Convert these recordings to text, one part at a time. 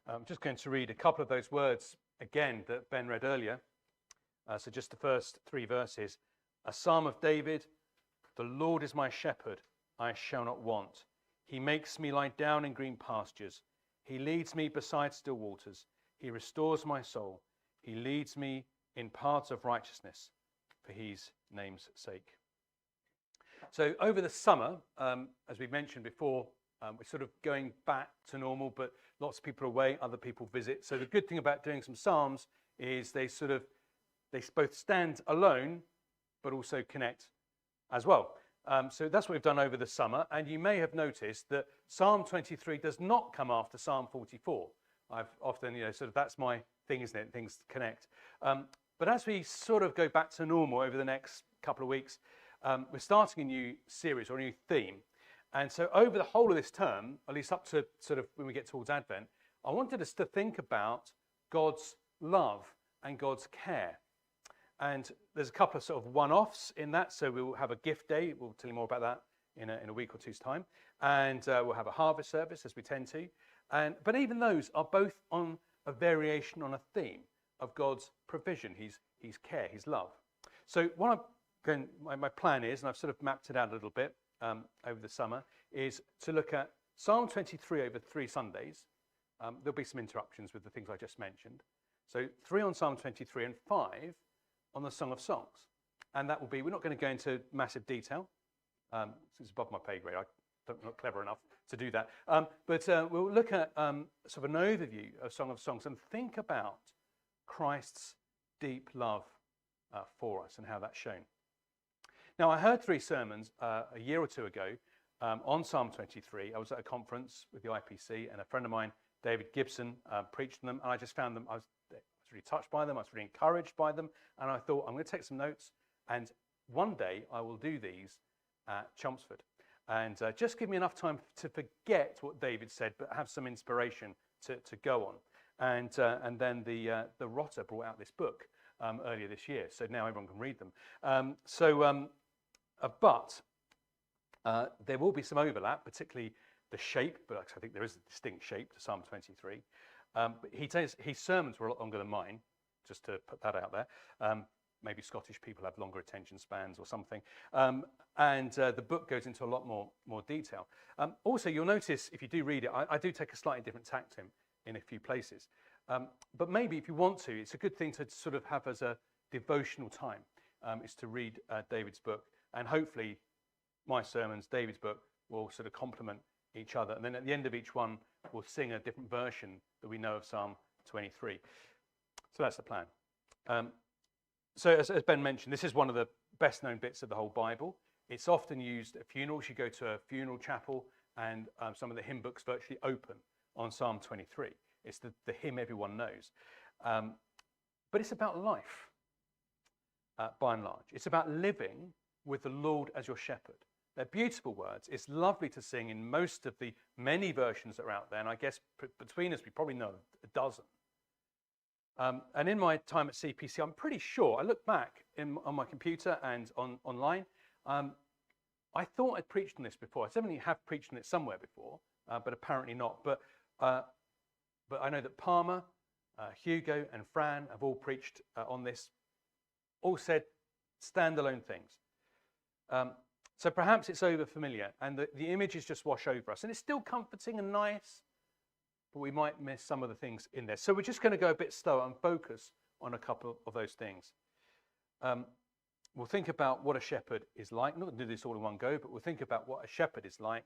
I'm just going to read a couple of those words again that Ben read earlier. So just the first 3 verses. A psalm of David. The Lord is my shepherd, I shall not want. He makes me lie down in green pastures. He leads me beside still waters. He restores my soul. He leads me in paths of righteousness for his name's sake. So over the summer, as we mentioned before, we're sort of going back to normal, but lots of people are away, other people visit. So the good thing about doing some psalms is they both stand alone, but also connect as well. So that's what we've done over the summer. And you may have noticed that Psalm 23 does not come after Psalm 44. I've often, that's my thing, isn't it? Things connect. But as we sort of go back to normal over the next couple of weeks, we're starting a new series or a new theme. And so over the whole of this term, at least up to sort of when we get towards Advent, I wanted us to think about God's love and God's care. And there's a couple of sort of one-offs in that. So we'll have a gift day. We'll tell you more about that in a week or two's time. And we'll have a harvest service, as we tend to. But even those are both on a variation on a theme of God's provision, his care, his love. So what my plan is, and I've sort of mapped it out a little bit over the summer, is to look at Psalm 23 over 3 Sundays. There'll be some interruptions with the things I just mentioned. So 3 on Psalm 23 and 5 on the Song of Songs. And that will be, we're not going to go into massive detail. It's above my pay grade. I'm not clever enough to do that. But we'll look at sort of an overview of Song of Songs and think about Christ's deep love for us and how that's shown. Now, I heard 3 sermons a year or 2 ago on Psalm 23. I was at a conference with the IPC, and a friend of mine, David Gibson, preached them, and I just found them, I was really touched by them, I was really encouraged by them, and I thought, I'm going to take some notes, and one day I will do these at Chelmsford. And just give me enough time to forget what David said, but have some inspiration to go on. And then the Rotter brought out this book earlier this year, so now everyone can read them. But there will be some overlap, particularly the shape, but I think there is a distinct shape to Psalm 23. But his sermons were a lot longer than mine, just to put that out there. Maybe Scottish people have longer attention spans or something. And the book goes into a lot more detail. Also, you'll notice, if you do read it, I do take a slightly different tack to him in a few places. But maybe if you want to, it's a good thing to sort of have as a devotional time, is to read David's book. And hopefully my sermons, David's book, will sort of complement each other. And then at the end of each one, we'll sing a different version that we know of Psalm 23. So that's the plan. So as Ben mentioned, this is one of the best known bits of the whole Bible. It's often used at funerals. You go to a funeral chapel and some of the hymn books virtually open on Psalm 23. It's the hymn everyone knows. But it's about life, by and large. It's about living with the Lord as your shepherd. They're beautiful words. It's lovely to sing in most of the many versions that are out there. And I guess between us, we probably know a dozen. And in my time at CPC, I'm pretty sure, I look back on my computer and online, I thought I'd preached on this before. I definitely have preached on it somewhere before, but apparently not. But I know that Palmer, Hugo and Fran have all preached on this, all said standalone things. So perhaps it's over familiar and the images just wash over us. And it's still comforting and nice, but we might miss some of the things in there. So we're just going to go a bit slower and focus on a couple of those things. We'll think about what a shepherd is like. I'm not going to do this all in one go, but we'll think about what a shepherd is like,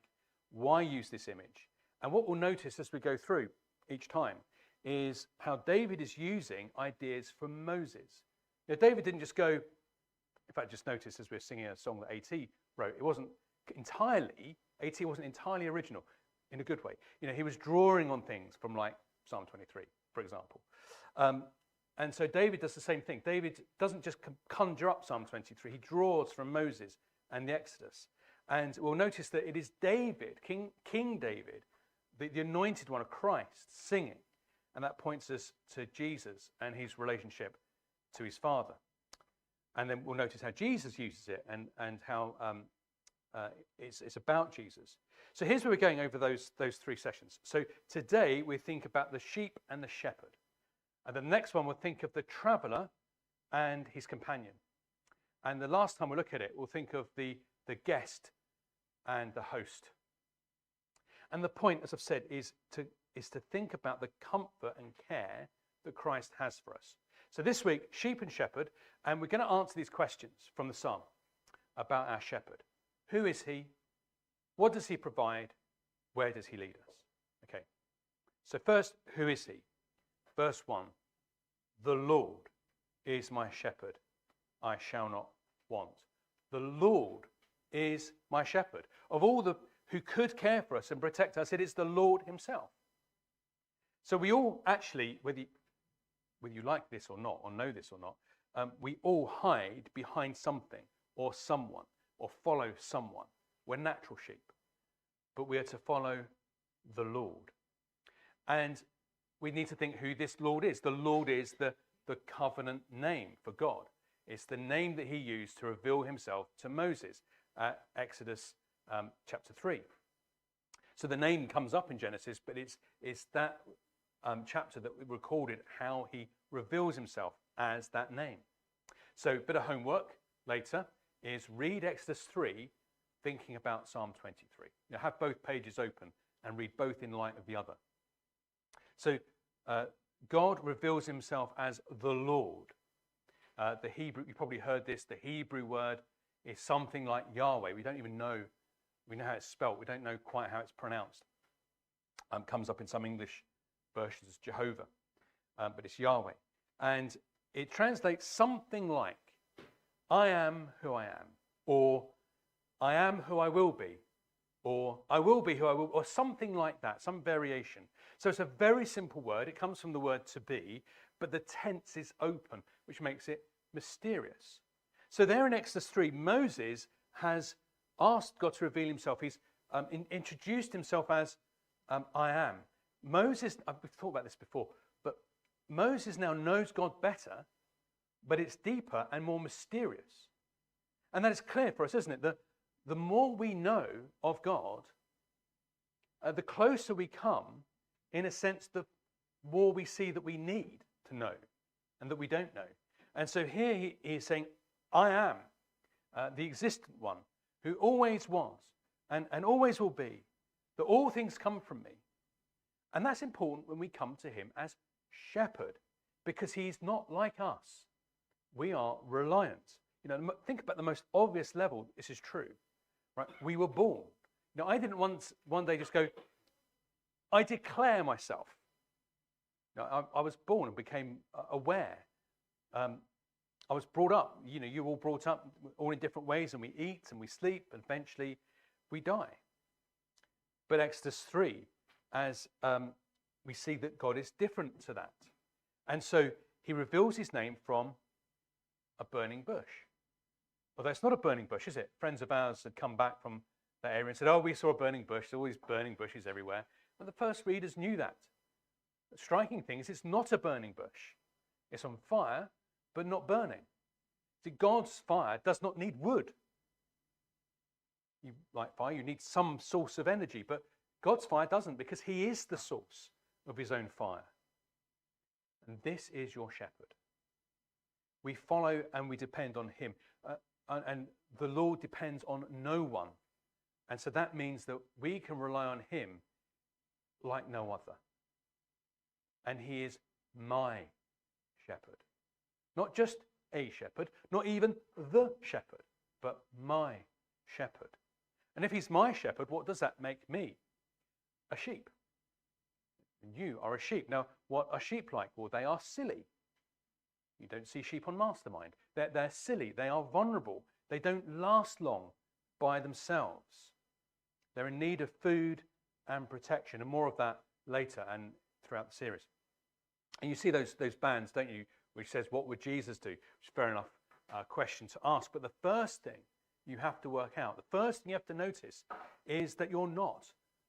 why use this image. And what we'll notice as we go through each time is how David is using ideas from Moses. Now, David didn't just go, in fact, just notice as we're singing a song that A.T. wrote, AT wasn't entirely original in a good way. He was drawing on things from like Psalm 23, for example. And so David does the same thing. David doesn't just conjure up Psalm 23. He draws from Moses and the Exodus. And we'll notice that it is David, King David, the anointed one of Christ, singing. And that points us to Jesus and his relationship to his Father. And then we'll notice how Jesus uses it and how it's about Jesus. So here's where we're going over those three sessions. So today we think about the sheep and the shepherd. And the next one we'll think of the traveller and his companion. And the last time we look at it, we'll think of the guest and the host. And the point, as I've said, is to think about the comfort and care that Christ has for us. So this week, sheep and shepherd, and we're going to answer these questions from the psalm about our shepherd. Who is he? What does he provide? Where does he lead us? Okay. So first, who is he? Verse 1. The Lord is my shepherd. I shall not want. The Lord is my shepherd. Of all who could care for us and protect us, it is the Lord himself. So we all actually, whether you like this or not, or know this or not, we all hide behind something or someone or follow someone. We're natural sheep, but we are to follow the Lord. And we need to think who this Lord is. The Lord is the covenant name for God. It's the name that he used to reveal himself to Moses at Exodus chapter 3. So the name comes up in Genesis, but it's that chapter that we recorded how he reveals himself as that name. So a bit of homework later is read Exodus 3 thinking about Psalm 23. You know, have both pages open and read both in light of the other. So God reveals himself as the Lord. The Hebrew, you probably heard this, the Hebrew word is something like Yahweh. We don't even know, we know how it's spelt, we don't know quite how it's pronounced. Comes up in some English versions as Jehovah, but it's Yahweh. And it translates something like, I am who I am, or I am who I will be, or I will be who I will, or something like that, some variation. So it's a very simple word. It comes from the word to be, but the tense is open, which makes it mysterious. So there in Exodus 3, Moses has asked God to reveal himself. He's introduced himself as I am. Moses, I've thought about this before, but Moses now knows God better, but it's deeper and more mysterious. And that is clear for us, isn't it? The more we know of God, the closer we come, in a sense, the more we see that we need to know and that we don't know. And so here he is saying, I am the existent one who always was and always will be, that all things come from me. And that's important when we come to him as shepherd, because he's not like us. We are reliant. You know, think about the most obvious level. This is true, right? We were born. You know, I didn't one day just go, I declare myself. You know, I was born and became aware. I was brought up. You know, you're all brought up all in different ways, and we eat and we sleep, and eventually we die. But Exodus 3, as we see that God is different to that. And so he reveals his name from a burning bush. Although it's not a burning bush, is it? Friends of ours had come back from that area and said, oh, we saw a burning bush. There's all these burning bushes everywhere. And the first readers knew that. The striking thing is it's not a burning bush. It's on fire, but not burning. See, God's fire does not need wood. You like fire, you need some source of energy, but God's fire doesn't, because he is the source of his own fire. And this is your shepherd. We follow and we depend on him. And the Lord depends on no one. And so that means that we can rely on him like no other. And he is my shepherd. Not just a shepherd, not even the shepherd, but my shepherd. And if he's my shepherd, what does that make me? A sheep. You are a sheep. Now, what are sheep like? Well, they are silly. You don't see sheep on Mastermind. They're silly. They are vulnerable. They don't last long by themselves. They're in need of food and protection, and more of that later and throughout the series. And you see those bands, don't you, which says, what would Jesus do? Which is fair enough question to ask. But the first thing you have to work out, the first thing you have to notice is that you're not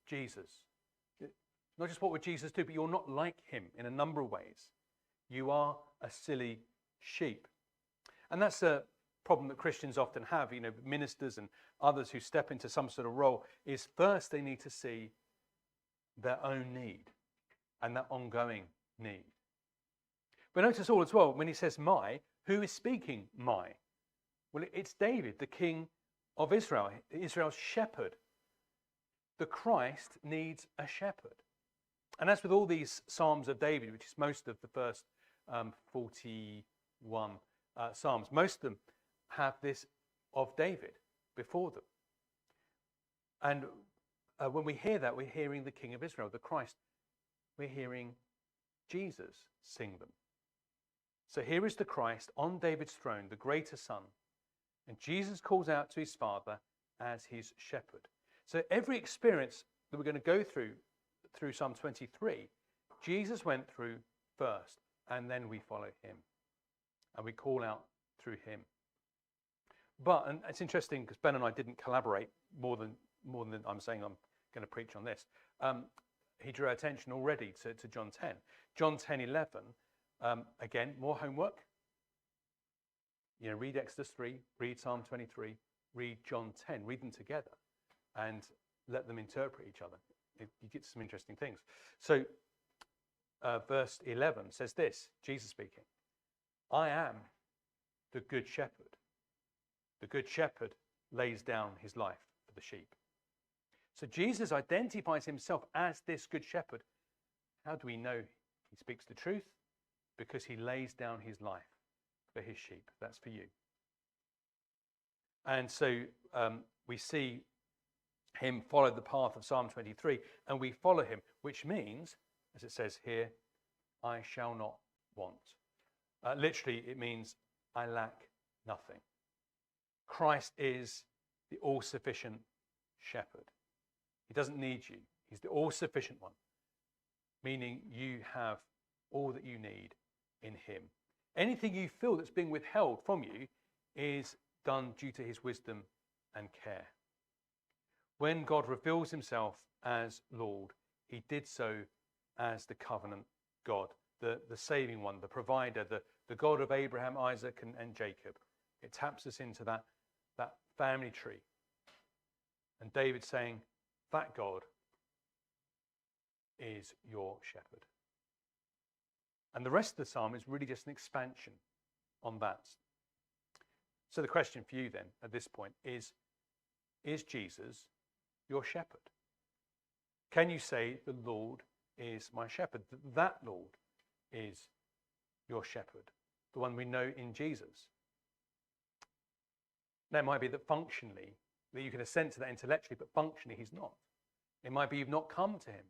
Jesus. Not just what would Jesus do, but you're not like him in a number of ways. You are a silly sheep. And that's problem that Christians often have, ministers and others who step into some sort of role, is first they need to see their own need and that ongoing need. But notice all as well, when he says my, who is speaking my? Well, it's David, the king of Israel, Israel's shepherd. The Christ needs a shepherd. And as with all these Psalms of David, which is most of the first 41 Psalms, most of them have this of David before them. And when we hear that, we're hearing the King of Israel, the Christ. We're hearing Jesus sing them. So here is the Christ on David's throne, the greater Son. And Jesus calls out to his Father as his shepherd. So every experience that we're going to go through Psalm 23, Jesus went through first, and then we follow him. And we call out through him. But, and it's interesting because Ben and I didn't collaborate more than I'm saying I'm going to preach on this. He drew our attention already to John 10. John 10:11, again, more homework. Read Exodus 3, read Psalm 23, read John 10, read them together and let them interpret each other. You get some interesting things. So verse 11 says this, Jesus speaking, I am the good shepherd. The good shepherd lays down his life for the sheep. So Jesus identifies himself as this good shepherd. How do we know he speaks the truth? Because he lays down his life for his sheep. That's for you. And so we see him follow the path of Psalm 23, and we follow him, which means, as it says here, I shall not want. Literally, it means I lack nothing. Christ is the all-sufficient shepherd. He doesn't need you. He's the all-sufficient one, meaning you have all that you need in him. Anything you feel that's being withheld from you is done due to his wisdom and care. When God reveals himself as Lord, he did so as the covenant God, the saving one, the provider, the God of Abraham, Isaac, and Jacob. It taps us into that family tree. And David saying, that God is your shepherd. And the rest of the psalm is really just an expansion on that. So the question for you then at this point is Jesus your shepherd? Can you say the Lord is my shepherd? That Lord is your shepherd, the one we know in Jesus. Now it might be that functionally, that you can assent to that intellectually, but functionally he's not. It might be you've not come to him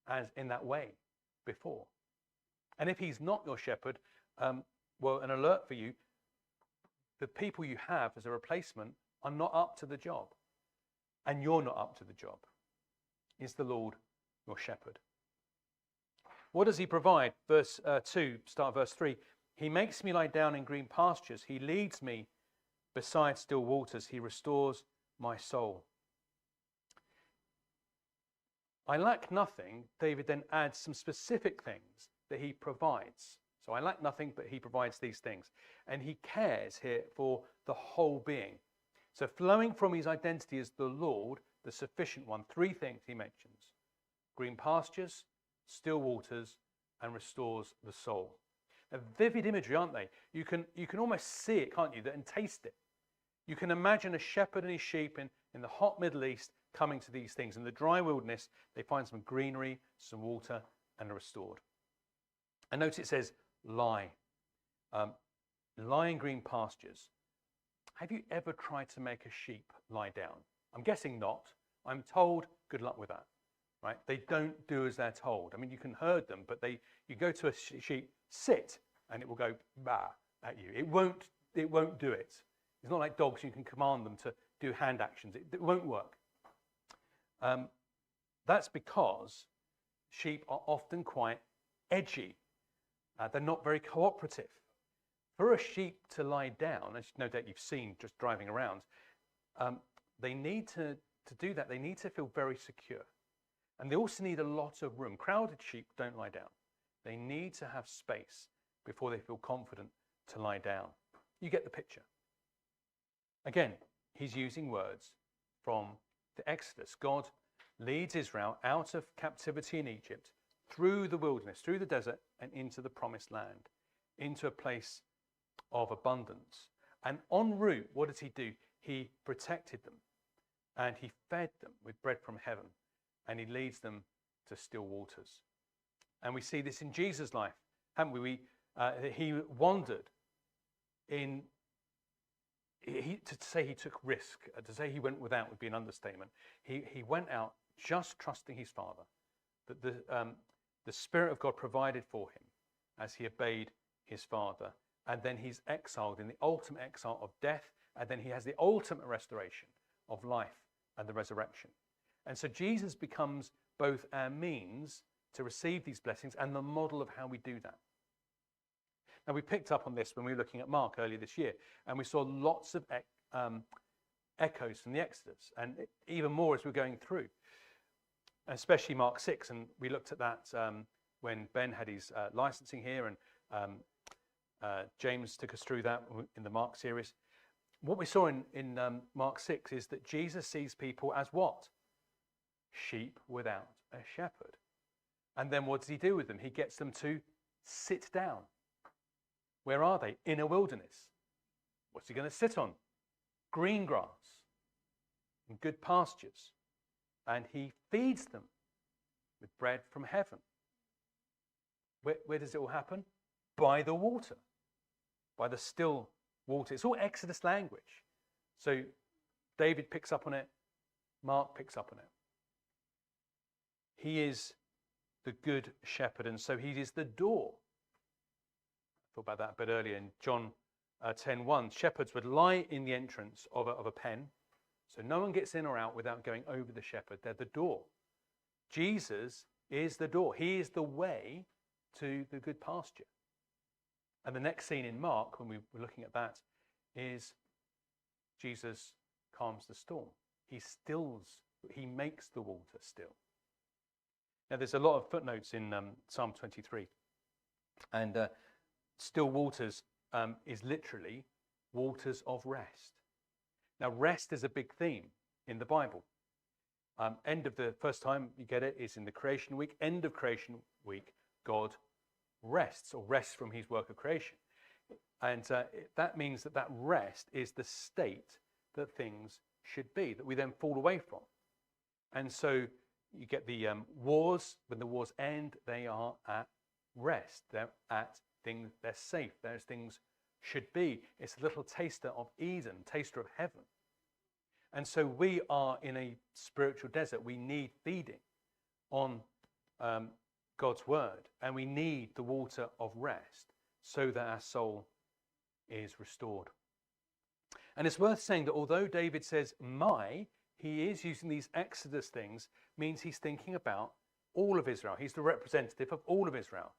as in that way before. And if he's not your shepherd, well, an alert for you, the people you have as a replacement are not up to the job. And you're not up to the job. Is the Lord your shepherd? What does he provide? Verse 2, start verse 3. He makes me lie down in green pastures. He leads me beside still waters. He restores my soul. I lack nothing. David then adds some specific things that he provides. So I lack nothing, but he provides these things. And he cares here for the whole being. So flowing from his identity as the Lord, the sufficient one, three things he mentions. Green pastures, still waters, and restores the soul. A vivid imagery, aren't they? You can almost see it, can't you, and taste it. You can imagine a shepherd and his sheep in the hot Middle East coming to these things. In the dry wilderness, they find some greenery, some water, and are restored. And notice it says, lie. Lie in green pastures. Have you ever tried to make a sheep lie down? I'm guessing not. I'm told, good luck with that. Right? They don't do as they're told. I mean, you can herd them, but you go to a sheep, sit, and it will go bah at you. It won't do it. It's not like dogs. You can command them to do hand actions. It won't work. That's because sheep are often quite edgy. They're not very cooperative. For a sheep to lie down, as no doubt you've seen just driving around, they need to do that. They need to feel very secure. And they also need a lot of room. Crowded sheep don't lie down. They need to have space before they feel confident to lie down. You get the picture. Again, he's using words from the Exodus. God leads Israel out of captivity in Egypt, through the wilderness, through the desert, and into the promised land, into a place of abundance. And en route, what did he do? He protected them, and he fed them with bread from heaven, and he leads them to still waters. And we see this in Jesus' life, haven't we? He wandered in. To say he took risk, to say he went without would be an understatement. He went out just trusting his Father, that the Spirit of God provided for him as he obeyed his Father. And then he's exiled in the ultimate exile of death, and then he has the ultimate restoration of life and the resurrection. And so Jesus becomes both our means to receive these blessings and the model of how we do that. Now, we picked up on this when we were looking at Mark earlier this year, and we saw lots of echoes from the Exodus, and even more as we're going through, especially Mark 6. And we looked at that when Ben had his licensing here, and James took us through that in the Mark series. What we saw in Mark 6 is that Jesus sees people as what? Sheep without a shepherd. And then what does he do with them? He gets them to sit down. Where are they? In a wilderness. What's he going to sit on? Green grass and good pastures. And he feeds them with bread from heaven. Where does it all happen? By the water. By the still water. It's all Exodus language. So David picks up on it. Mark picks up on it. He is the good shepherd, and so he is the door. Thought about that a bit earlier in John 10:1. Shepherds would lie in the entrance of a pen, so no one gets in or out without going over the shepherd. They're the door. Jesus is the door. He is the way to the good pasture. And the next scene in Mark, when we were looking at that, is Jesus calms the storm. He makes the water still. Now, there's a lot of footnotes in Psalm 23, and still waters is literally waters of rest. Now, rest is a big theme in the Bible. End of the first time you get it is in the creation week. End of creation week, God rests, or rests from his work of creation. And that means that rest is the state that things should be, that we then fall away from. And so you get the wars. When the wars end, they are at rest. They're at things, they're safe. Those things should be. It's a little taster of Eden, taster of heaven. And so we are in a spiritual desert. We need feeding on God's word, and we need the water of rest so that our soul is restored. And it's worth saying that although David says he is using these Exodus things, means he's thinking about all of Israel. He's the representative of all of Israel.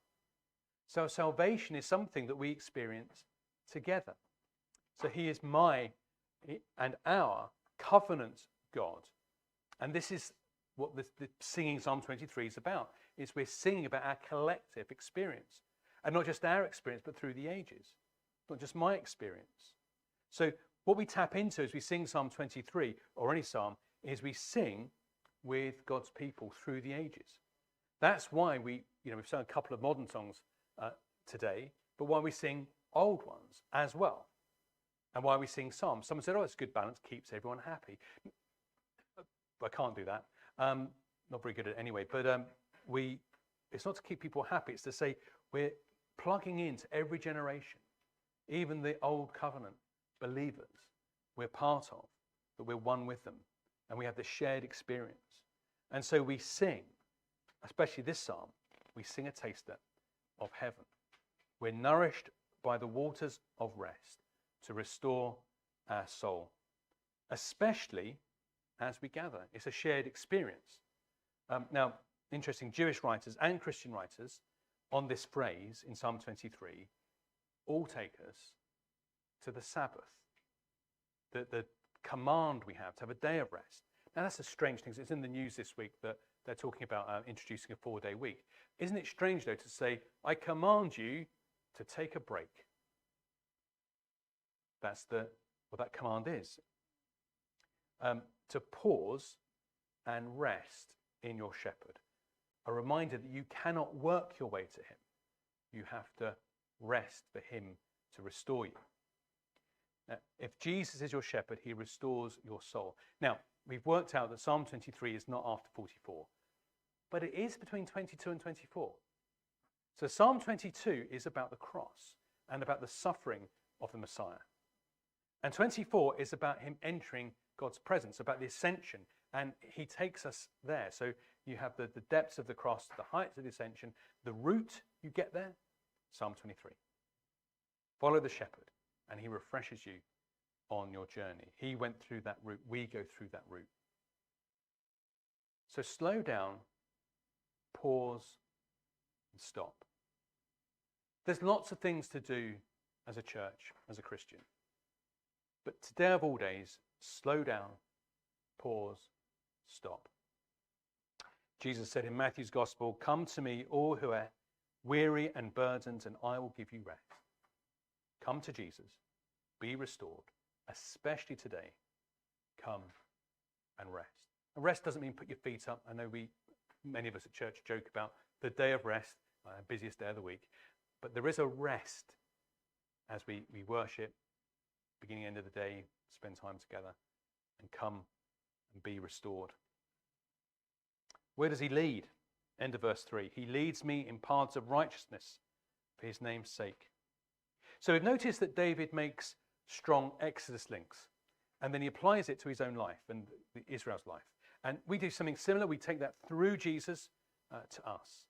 So salvation is something that we experience together. So he is my and our covenant God. And this is what the singing Psalm 23 is about, is we're singing about our collective experience. And not just our experience, but through the ages. Not just my experience. So what we tap into as we sing Psalm 23, or any psalm, is we sing with God's people through the ages. That's why we've sung a couple of modern songs today, but why we sing old ones as well. And why we sing psalms. Someone said, it's good balance, keeps everyone happy. I can't do that. Not very good at it anyway. But it's not to keep people happy. It's to say we're plugging into every generation, even the old covenant believers we're part of, that we're one with them, and we have this shared experience. And so we sing, especially this psalm, we sing a taster of heaven. We're nourished by the waters of rest to restore our soul, especially as we gather. It's a shared experience. Now, interesting, Jewish writers and Christian writers on this phrase in Psalm 23 all take us to the Sabbath, the command we have to have a day of rest. Now, that's a strange thing. It's in the news this week that they're talking about introducing a 4-day week. Isn't it strange, though, to say, I command you to take a break? That's the what that command is. To pause and rest in your shepherd. A reminder that you cannot work your way to him. You have to rest for him to restore you. Now, if Jesus is your shepherd, he restores your soul. Now, we've worked out that Psalm 23 is not after 44, but it is between 22 and 24. So Psalm 22 is about the cross and about the suffering of the Messiah. And 24 is about him entering God's presence, about the ascension, and he takes us there. So you have the depths of the cross, the heights of the ascension, the route you get there, Psalm 23. Follow the shepherd, and he refreshes you on your journey. He went through that route. We go through that route. So slow down, pause, and stop. There's lots of things to do as a church, as a Christian. But today of all days, slow down, pause, stop. Jesus said in Matthew's Gospel, "Come to me, all who are weary and burdened, and I will give you rest." Come to Jesus, be restored, especially today. Come and rest. And rest doesn't mean put your feet up. I know many of us at church joke about the day of rest, busiest day of the week. But there is a rest as we worship, beginning end of the day, spend time together, and come and be restored. Where does he lead? End of verse 3. He leads me in paths of righteousness for his name's sake. So we've noticed that David makes strong Exodus links, and then he applies it to his own life and Israel's life. And we do something similar. We take that through Jesus to us.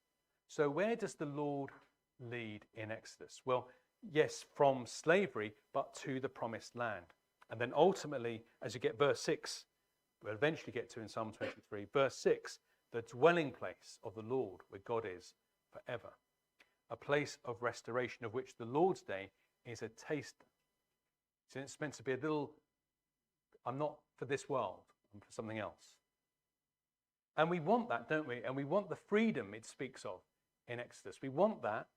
So where does the Lord lead in Exodus? Well, yes, from slavery, but to the promised land. And then ultimately, as you get verse 6, we'll eventually get to in Psalm 23, verse 6, the dwelling place of the Lord, where God is forever. A place of restoration, of which the Lord's day is a taster. So it's meant to be a little, I'm not for this world, I'm for something else. And we want that, don't we? And we want the freedom it speaks of in Exodus. We want that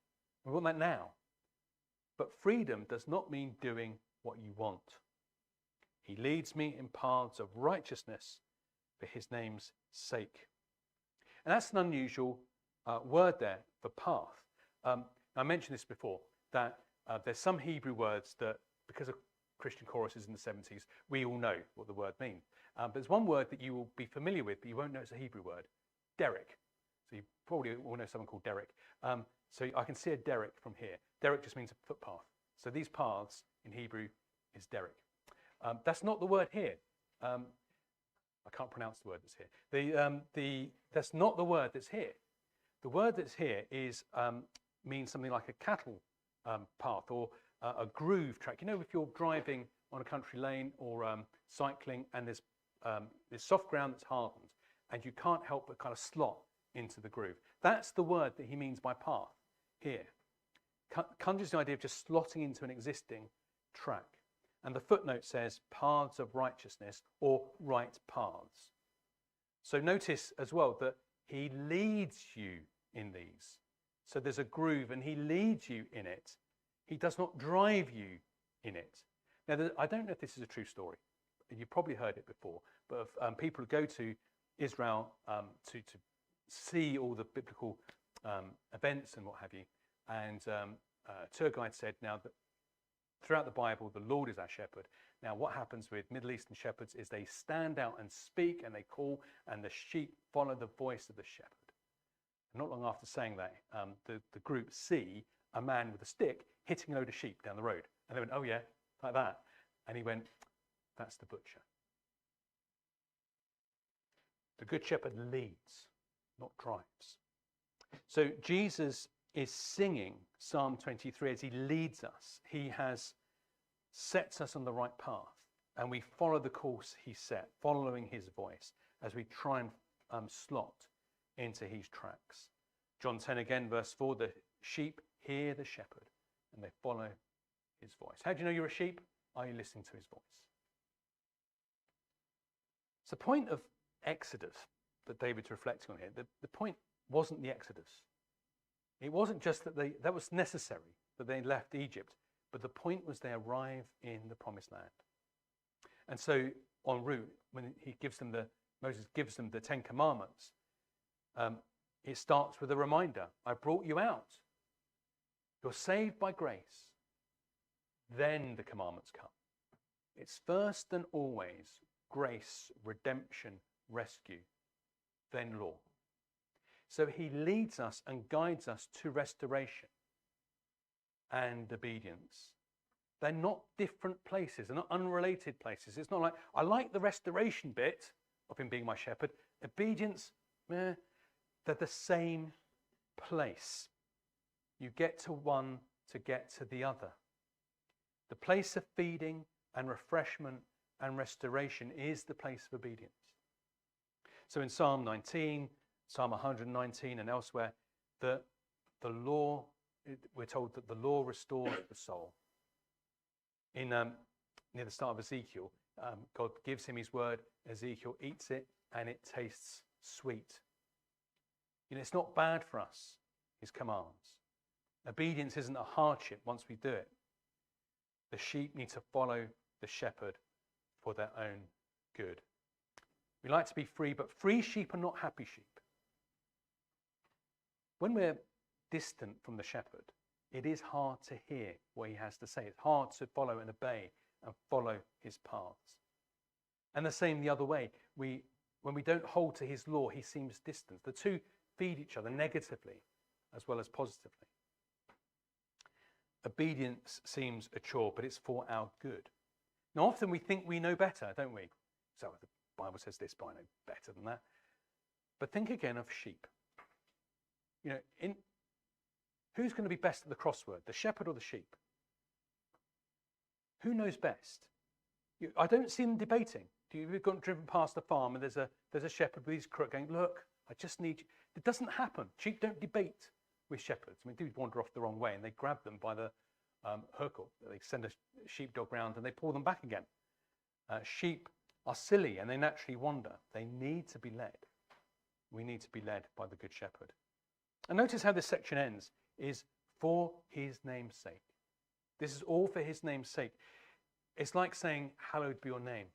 now. But freedom does not mean doing what you want. He leads me in paths of righteousness for his name's sake. And that's an unusual word there for path. I mentioned this before, that there's some Hebrew words that, because of Christian choruses in the 70s, we all know what the word means. But there's one word that you will be familiar with, but you won't know it's a Hebrew word, derek. So you probably all know someone called Derek. So I can see a derek from here. Derek just means a footpath. So these paths in Hebrew is derek. That's not the word here. I can't pronounce the word that's here. That's not the word that's here. The word that's here means something like a cattle path or a groove track. You know, if you're driving on a country lane or cycling and there's soft ground that's hardened and you can't help but kind of slot into the groove. That's the word that he means by path here. Conjures the idea of just slotting into an existing track. And the footnote says paths of righteousness or right paths. So notice as well that he leads you in these. So there's a groove and he leads you in it. He does not drive you in it. Now, I don't know if this is a true story. You've probably heard it before, but people who go to Israel to see all the biblical events and what have you. And a tour guide said now that throughout the Bible, the Lord is our shepherd. Now, what happens with Middle Eastern shepherds is they stand out and speak and they call, and the sheep follow the voice of the shepherd. And not long after saying that, the group see a man with a stick hitting a load of sheep down the road. And they went, "Oh yeah, like that." And he went, "That's the butcher." The good shepherd leads, not drives. So Jesus is singing Psalm 23 as he leads us. He sets us on the right path, and we follow the course he set, following his voice as we try and slot into his tracks. John 10 again, verse 4, the sheep hear the shepherd and they follow his voice. How do you know you're a sheep? Are you listening to his voice? It's the point of Exodus that David's reflecting on here. The point wasn't the Exodus. It wasn't just that was necessary, that they left Egypt, but the point was they arrived in the promised land. And so en route, when Moses gives them the 10 Commandments, it starts with a reminder. I brought you out. You're saved by grace. Then the commandments come. It's first and always grace, redemption, rescue, then law. So he leads us and guides us to restoration and obedience. They're not different places. They're not unrelated places. It's not like, I like the restoration bit of him being my shepherd. Obedience, they're the same place. You get to one to get to the other. The place of feeding and refreshment and restoration is the place of obedience. So in Psalm 19, Psalm 119 and elsewhere, the law, we're told that the law restores the soul. In near the start of Ezekiel, God gives him his word. Ezekiel eats it and it tastes sweet. It's not bad for us, his commands. Obedience isn't a hardship once we do it. The sheep need to follow the shepherd for their own good. We like to be free, but free sheep are not happy sheep. When we're distant from the shepherd, it is hard to hear what he has to say. It's hard to follow and obey and follow his paths. And the same the other way. When we don't hold to his law, he seems distant. The two feed each other negatively as well as positively. Obedience seems a chore, but it's for our good. Now, often we think we know better, don't we? So the Bible says this, but I know better than that. But think again of sheep. Who's going to be best at the crossword, the shepherd or the sheep? Who knows best? I don't see them debating. You've gone driven past a farm and there's a shepherd with his crook going, look, I just need you. It doesn't happen. Sheep don't debate with shepherds. I mean, do wander off the wrong way and they grab them by the hook, or they send a sheepdog round and they pull them back again. Sheep are silly and they naturally wander. They need to be led. We need to be led by the Good Shepherd. And notice how this section ends, is for his name's sake. This is all for his name's sake. It's like saying, hallowed be your name.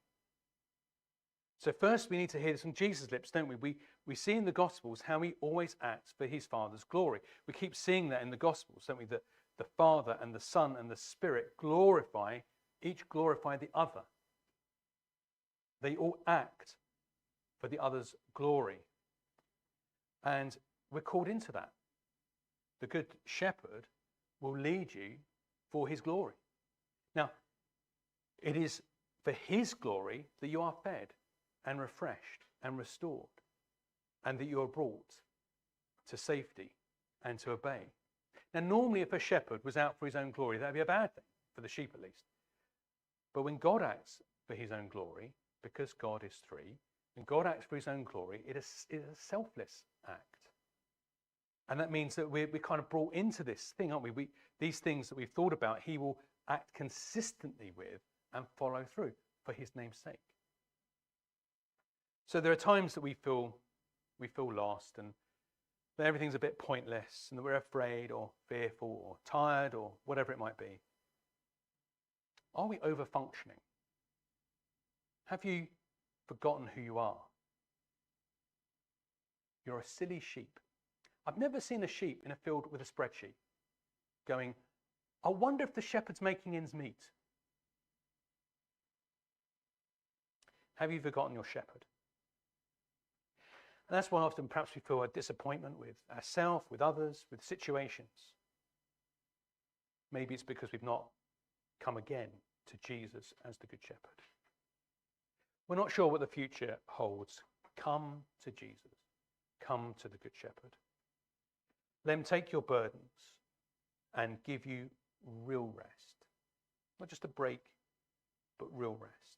So first we need to hear this from Jesus' lips, don't we? We see in the Gospels how he always acts for his Father's glory. We keep seeing that in the Gospels, don't we? That the Father and the Son and the Spirit each glorify the other. They all act for the other's glory. And we're called into that. The Good Shepherd will lead you for his glory. Now, it is for his glory that you are fed and refreshed and restored, and that you are brought to safety and to obey. Now, normally if a shepherd was out for his own glory, that would be a bad thing, for the sheep at least. But when God acts for his own glory, because God is three, when God acts for his own glory, it is a selfless act. And that means that we're kind of brought into this thing, aren't we? These things that we've thought about, he will act consistently with and follow through for his name's sake. So there are times that we feel lost and that everything's a bit pointless and that we're afraid or fearful or tired or whatever it might be. Are we over-functioning? Have you forgotten who you are? You're a silly sheep. I've never seen a sheep in a field with a spreadsheet going, I wonder if the shepherd's making ends meet. Have you forgotten your shepherd? And that's why often perhaps we feel a disappointment with ourselves, with others, with situations. Maybe it's because we've not come again to Jesus as the Good Shepherd. We're not sure what the future holds. Come to Jesus. Come to the Good Shepherd. Let him take your burdens and give you real rest. Not just a break, but real rest.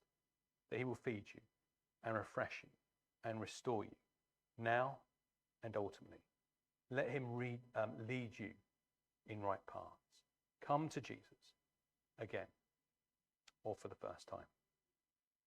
That he will feed you and refresh you and restore you now and ultimately. Let him lead you in right paths. Come to Jesus again or for the first time.